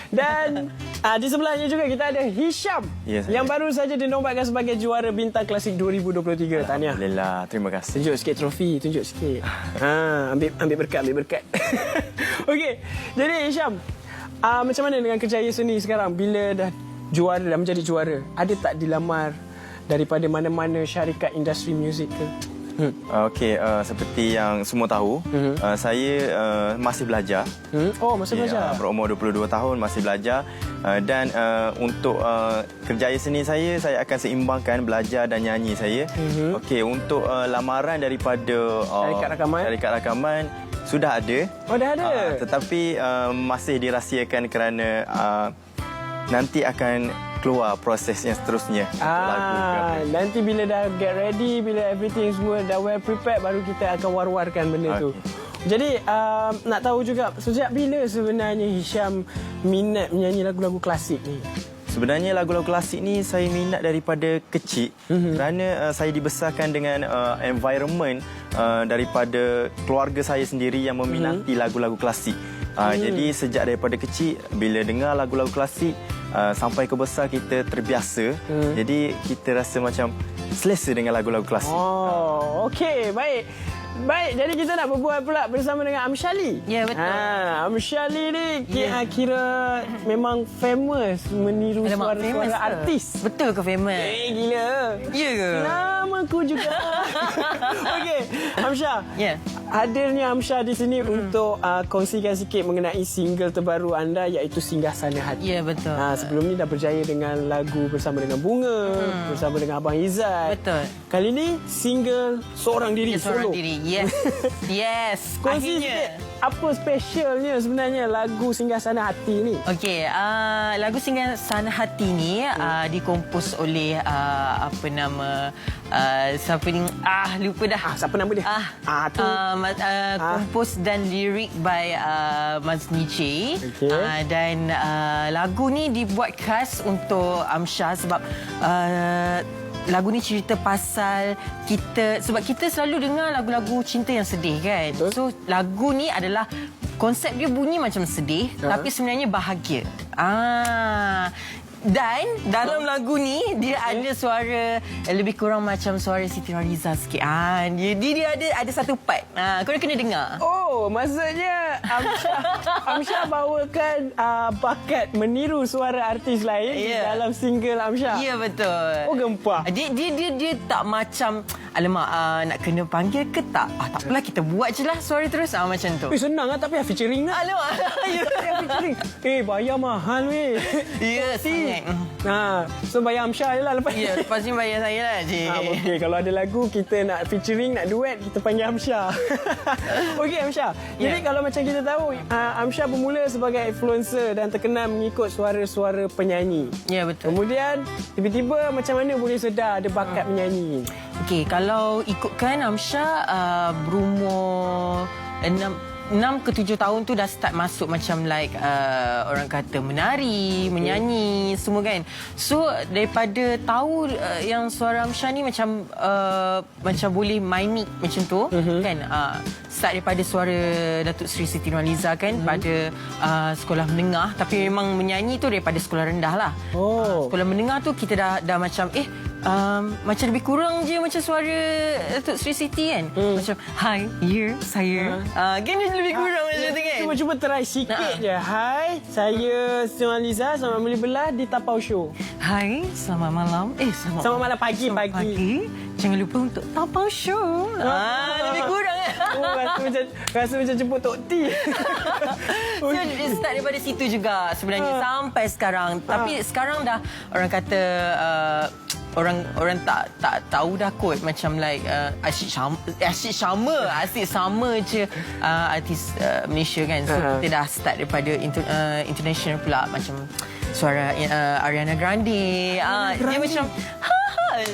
Dan di sebelahnya juga kita ada Hisham yang baru saja dinobatkan sebagai juara Bintang Klasik 2023. Tahniah. Alhamdulillah, terima kasih. Tunjuk sikit trofi, tunjuk sikit. Ambil berkat. Okey. Jadi Hisham, macam mana dengan kerjaya seni sekarang bila dah menjadi juara? Ada tak dilamar daripada mana-mana syarikat industri muzik ke? Okey, seperti yang semua tahu, saya masih belajar. Oh, masih belajar. Berumur 22 tahun, masih belajar. Dan untuk kerjaya seni saya akan seimbangkan belajar dan nyanyi saya. Okey, untuk lamaran daripada syarikat rakaman sudah ada. Oh, dah ada. Tetapi masih dirahsiakan kerana nanti akan keluar proses yang seterusnya untuk lagu ke apa. Nanti bila dah get ready, bila everything semua dah well prepared, baru kita akan war-warkan benda tu. Jadi nak tahu juga sejak bila sebenarnya Hisham minat menyanyi lagu-lagu klasik ni? Sebenarnya lagu-lagu klasik ni saya minat daripada kecil kerana saya dibesarkan dengan environment daripada keluarga saya sendiri yang meminati lagu-lagu klasik. Jadi sejak daripada kecil bila dengar lagu-lagu klasik sampai ke besar kita terbiasa. Jadi kita rasa macam selesa dengan lagu-lagu klasik. Oh, okey, baik. Baik, jadi kita nak berbual pula bersama dengan Amshali. Ya, betul. Amshali ni kira memang famous meniru suara-suara artis. Betul ke famous? Gila. Ya ke? Namaku juga. Okey, Amsha. Ya. Hadirnya Amsha di sini untuk kongsikan sikit mengenai single terbaru anda iaitu Singgah Sana Hati. Ya, betul. Sebelum ni dah berjaya dengan lagu bersama dengan Bunga, bersama dengan Abang Izzat. Betul. Kali ni single seorang diri, Seorang solo. diri. Yes. Yes. Kongsi Akhirnya. sikit apa specialnya sebenarnya lagu Singgah Sana Hati ni? Okey, lagu Singgah Sana Hati ni dikompos oleh siapa ni? Lupa dah. Siapa nama dia? Tu. Kompos dan lirik by Mas Niche. Okey. Dan lagu ni dibuat khas untuk Amsha sebab lagu ni cerita pasal kita, sebab kita selalu dengar lagu-lagu cinta yang sedih kan. Betul. So lagu ni adalah konsep dia bunyi macam sedih tapi sebenarnya bahagia. Dan dalam lagu ni dia ada suara lebih kurang macam suara Siti Nurhaliza sikit. Dia ada satu part. Kau kena dengar. Oh, maksudnya Amsyah bawakan bakat meniru suara artis lain dalam single Amsyah. Ya, betul. Oh, gempah. Dia tak macam alamak nak kena panggil ke tak? Tak apalah, kita buat je lah suara terus. Macam tu. Senang lah, tapi featuring lah. Alamak. Featuring. Bayar mahal weh. Ya, sangat. So bayar Amsyah je lah lepas. Ya, lepas ni bayar saya lah, cik. Okey, kalau ada lagu kita nak featuring, nak duet, kita panggil Amsyah. Okey, Amsyah. Jadi kalau macam kita tahu, Amsyah bermula sebagai influencer dan terkenal mengikut suara-suara penyanyi. Ya, betul. Kemudian tiba-tiba macam mana boleh sedar ada bakat menyanyi? Okey, kalau ikutkan Amsyah berumur 6 ke 7 tahun tu dah start masuk macam like orang kata menari, menyanyi, semua kan. So daripada tahu yang suara Amsyah ni macam boleh mimic macam tu kan. Start daripada suara Datuk Seri Siti Nurhaliza kan pada sekolah menengah, tapi memang menyanyi tu daripada sekolah rendah lah. Sekolah menengah tu kita dah macam macam lebih kurang je macam suara Datuk Seri Siti kan. Macam hi, saya. Kan lebih kurang macam tu kan. Cuba try sikit je. Hai, saya Siti Nurhaliza, selamat belah di Tapau Show. Hai, selamat malam. Selamat malam, pagi. Jangan lupa untuk Tapau Show. Lebih kurang. Rasa macam jemput Tok T. So, dia start daripada situ juga sebenarnya sampai sekarang. Tapi sekarang dah orang kata orang tak tahu dah kot macam like asyik sama je artis Malaysia kan. So kita dah start daripada international pula macam suara Ariana Grande. Dia macam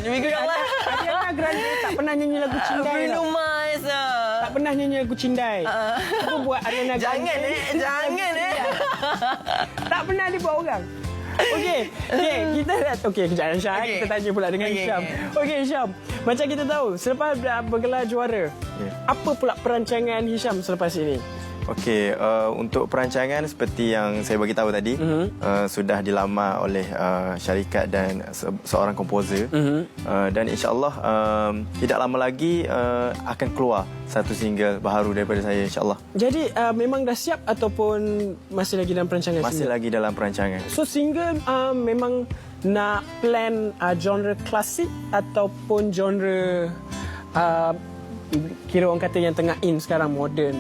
lebih kurang lah. Ariana Grande tak pernah nyanyi lagu Cindai. Bruno Mars. Tak pernah nyanyi lagu Cindai. Cuba buat Ariana Grande. Jangan. Tak pernah dibuat orang. Okey, kita dah kejap Syam. Kita tanya pula dengan Syam. Okey, Syam. Macam kita tahu, selepas bergelar juara, apa pula perancangan Hisham selepas ini? Okey, untuk perancangan seperti yang saya bagi tahu tadi, sudah dilamar oleh syarikat dan seorang komposer. Dan insya-Allah tidak lama lagi akan keluar satu single baru daripada saya, insya-Allah. Jadi memang dah siap ataupun masih lagi dalam perancangan? Masih lagi dalam perancangan. So single memang nak plan genre klasik ataupun genre kira orang kata yang tengah in sekarang, modern?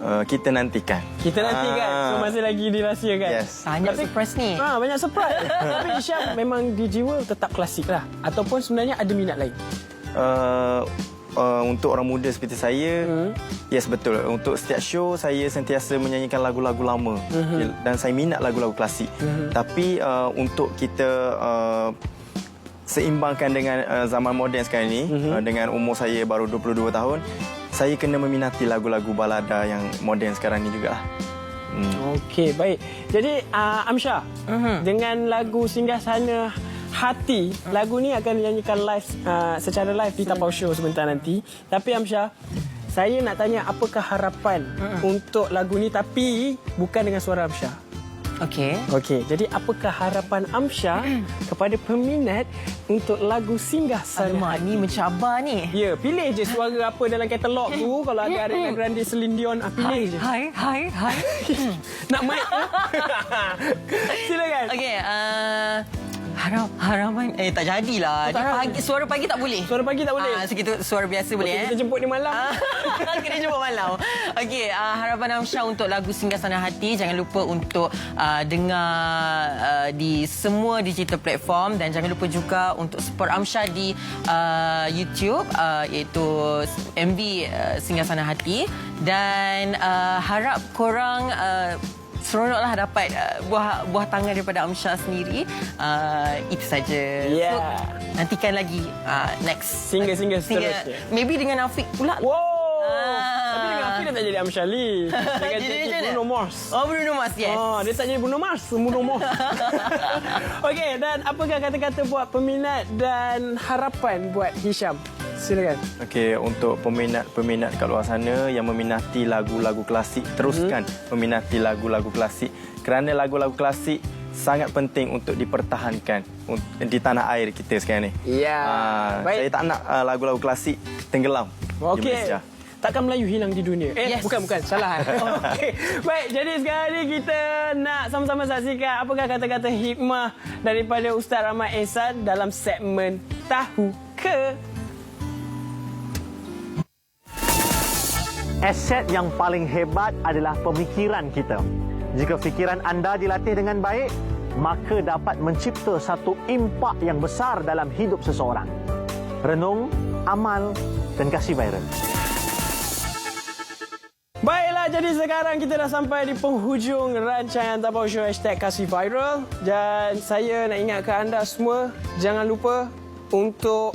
Kita nantikan. So masih lagi dirahsiakan. Yes. Banyak surprise ni. Banyak surprise. Tapi Hisham memang di jiwa tetap klasik lah. Ataupun sebenarnya ada minat lain? Untuk orang muda seperti saya, yes, betul. Untuk setiap show saya sentiasa menyanyikan lagu-lagu lama. Dan saya minat lagu-lagu klasik. Tapi untuk kita seimbangkan dengan zaman moden sekarang ini, dengan umur saya baru 22 tahun, saya kena meminati lagu-lagu balada yang moden sekarang ni juga. Okey, baik. Jadi Amsyah, dengan lagu Singgasana Hati, lagu ni akan dinyanyikan live secara live di Tapau Show sebentar nanti. Tapi Amsyah, saya nak tanya apakah harapan untuk lagu ni tapi bukan dengan suara Amsyah. Okey. Jadi apakah harapan Amsyah kepada peminat untuk lagu Singgasana Hati? Ni mencabar ni. Ya, pilih je suara apa dalam katalog tu. Kalau ada Ariana Grande, Celine Dion, pilih je. Hai. Nak mic ke? Silakan. Okey, harapan tak jadilah. Suara pagi tak boleh. Suara pagi tak boleh. So kita suara biasa boleh. Kita jemput dia malam. Kena jemput malam. Okey, harapan Amsyah untuk lagu Singgasana Hati, jangan lupa untuk dengar di semua digital platform dan jangan lupa juga untuk support Amsyah di YouTube iaitu MV Singgasana Hati dan harap korang seronoklah dapat buah tangan daripada Amsyah sendiri. Itu saja. So, nantikan lagi next single seterusnya. Maybe dengan Afiq pula. Tapi dengan Afiq dia tak jadi Amsyah Lee. Dia jadi Bruno Mars. Bruno Mars, yes. Dia tak jadi Bruno Mars. Okey, dan apakah kata-kata buat peminat dan harapan buat Hisham? Silakan. Okey, untuk peminat kat luar sana yang meminati lagu-lagu klasik, teruskan meminati lagu-lagu klasik. Kerana lagu-lagu klasik sangat penting untuk dipertahankan di tanah air kita sekarang ni. Ya. Baik. Saya tak nak lagu-lagu klasik tenggelam di Okey. Malaysia. Takkan Melayu hilang di dunia. Yes. Bukan. Salah. Okey. Baik, jadi sekarang ni kita nak sama-sama saksikan apakah kata-kata hikmah daripada Ustaz Rahmat Ehsan dalam segmen Tahu Ke. Aset yang paling hebat adalah pemikiran kita. Jika fikiran anda dilatih dengan baik, maka dapat mencipta satu impak yang besar dalam hidup seseorang. Renung, amal dan kasih viral. Baiklah, jadi sekarang kita dah sampai di penghujung rancangan Tapau Show #KasihViral. Dan saya nak ingatkan anda semua, jangan lupa untuk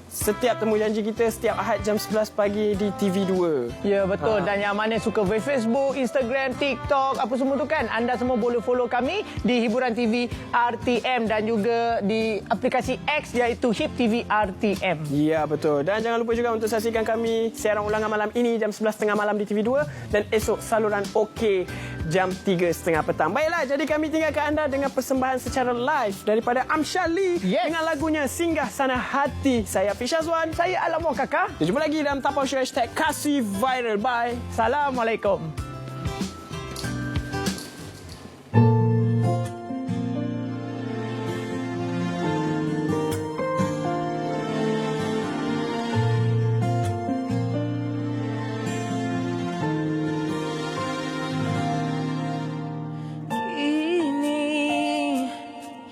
setiap temu janji kita setiap Ahad jam 11 pagi di TV2. Ya, betul. Dan yang mana suka Facebook, Instagram, TikTok, apa semua tu kan, anda semua boleh follow kami di Hiburan TV RTM dan juga di aplikasi X iaitu HIP TV RTM. Ya, betul. Dan jangan lupa juga untuk saksikan kami siaran ulangan malam ini jam 11.30 malam di TV2 dan esok saluran OK jam 3.30 petang. Baiklah, jadi kami tinggalkan anda dengan persembahan secara live daripada Amshali dengan lagunya Singgah Sana Hati. Saya Hafiz Syazwan. Saya Alamwa Kakak. Kita jumpa lagi dalam Tapau Show #KasihViral. Bye. Assalamualaikum.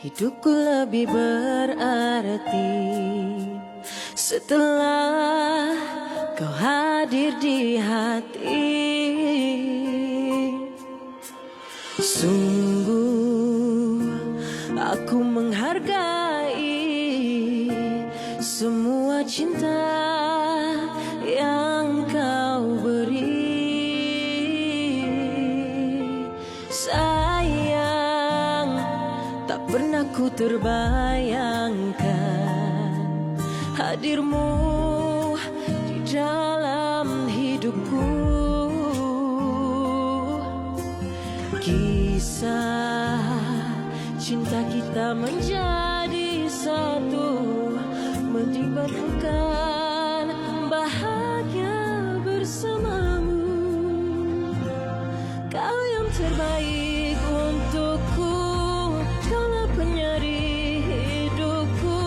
Hidupku lebih berarti setelah kau hadir di hati. Sungguh aku menghargai semua cinta yang kau beri. Pernah ku terbayangkan hadirmu di dalam hidupku. Kisah cinta kita menjadi satu, menimbulkan bahagia bersamamu. Kau yang terbaik untukku, kaulah penyeri hidupku.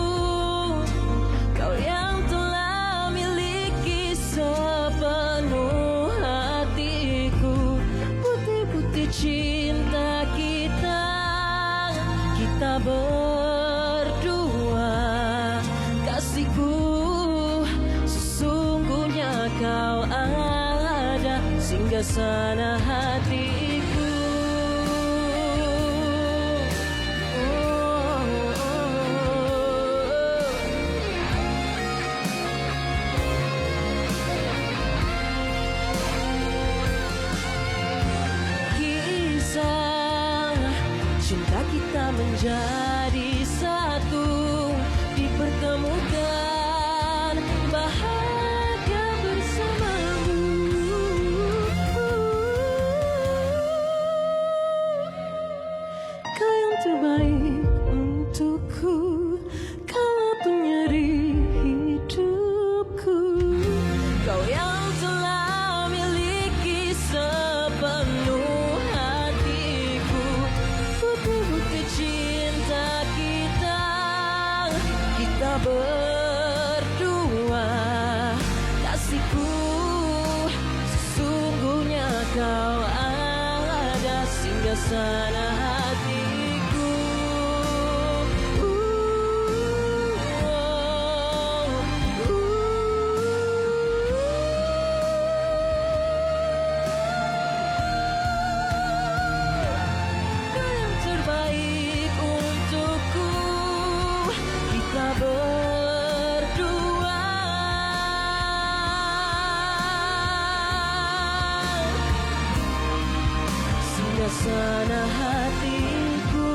Kau yang telah miliki sepenuh hatiku. Putih-putih cinta kita, kita berdua. Kasihku, sesungguhnya kau ada singgasana hatiku. Cinta kita menjadi satu, dipertemukan bahagia bersamamu. Kau yang terbaik untukku, kaulah penyeri hidupku. Kau yang telah miliki sepenuh hatiku. Bukti cinta kita, kita berdua. Kasihku, sesungguhnya kau ada singgasana hatiku. Berdua, singgasana hatiku.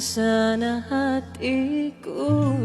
sana hatiku.